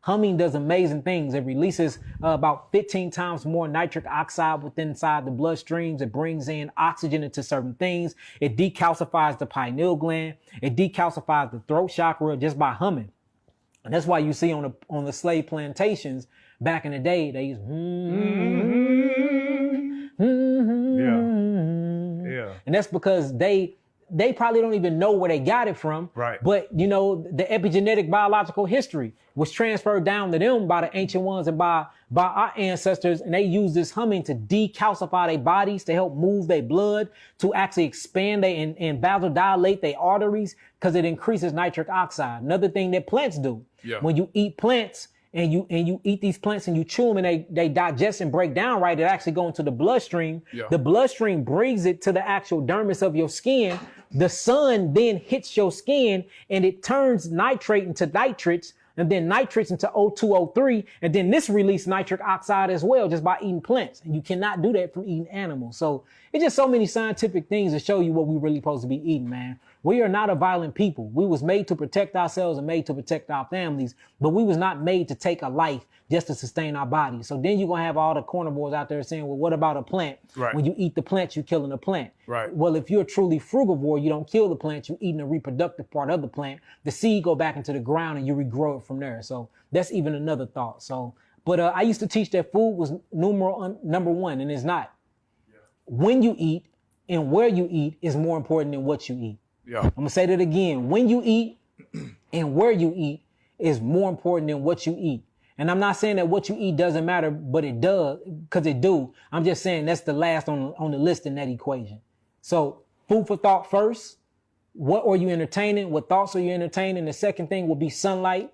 Humming does amazing things. It releases about 15 times more nitric oxide inside the bloodstreams. It brings in oxygen into certain things. It decalcifies the pineal gland. It decalcifies the throat chakra just by humming. And that's why you see on the slave plantations back in the day, they use Yeah. And that's because they probably don't even know where they got it from. Right. But, you know, the epigenetic biological history was transferred down to them by the ancient ones and by our ancestors. And they use this humming to decalcify their bodies, to help move their blood, to actually expand and vasodilate their arteries, because it increases nitric oxide. Another thing that plants do. Yeah. When you eat plants, and you eat these plants and you chew them and they digest and break down right, it actually go into the bloodstream. Yeah. The bloodstream brings it to the actual dermis of your skin. The sun then hits your skin and it turns nitrate into nitrates, and then nitrates into O2, O3, and then this releases nitric oxide as well just by eating plants. And you cannot do that from eating animals. So it's just so many scientific things to show you what we really supposed to be eating, man. We are not a violent people. We was made to protect ourselves and made to protect our families, but we was not made to take a life just to sustain our bodies. So then you're going to have all the carnivores out there saying, well, what about a plant? Right. When you eat the plant, you're killing the plant. Right. Well, if you're truly frugivore, you don't kill the plant, you're eating the reproductive part of the plant. The seed go back into the ground and you regrow it from there. So that's even another thought. So, but I used to teach that food was number one, and it's not. Yeah. When you eat and where you eat is more important than what you eat. Yeah. I'm gonna say that again. When you eat and where you eat is more important than what you eat. And I'm not saying that what you eat doesn't matter, but it does, because it do. I'm just saying that's the last on the list in that equation. So food for thought first. What are you entertaining? What thoughts are you entertaining? The second thing will be sunlight.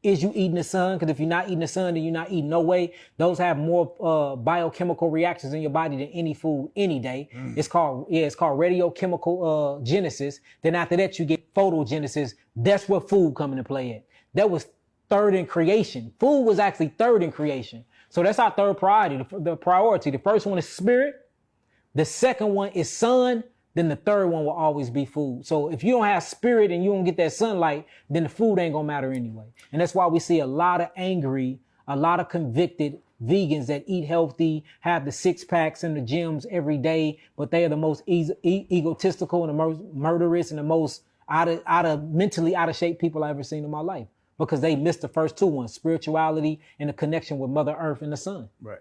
Is you eating the sun? Because if you're not eating the sun, then you're not eating no way. Those have more biochemical reactions in your body than any food any day. It's called radiochemical genesis. Then after that, you get photogenesis. That's where food come into play at. That was third in creation. Food was actually third in creation. So that's our third priority. The priority. The first one is spirit. The second one is sun. Then the third one will always be food. So if you don't have spirit and you don't get that sunlight, then the food ain't gonna matter anyway. And that's why we see a lot of angry, a lot of convicted vegans that eat healthy, have the 6-packs in the gyms every day, but they are the most egotistical and the most murderous and the most mentally out of shape people I've ever seen in my life, because they missed the first two ones, spirituality and the connection with Mother Earth and the sun. Right.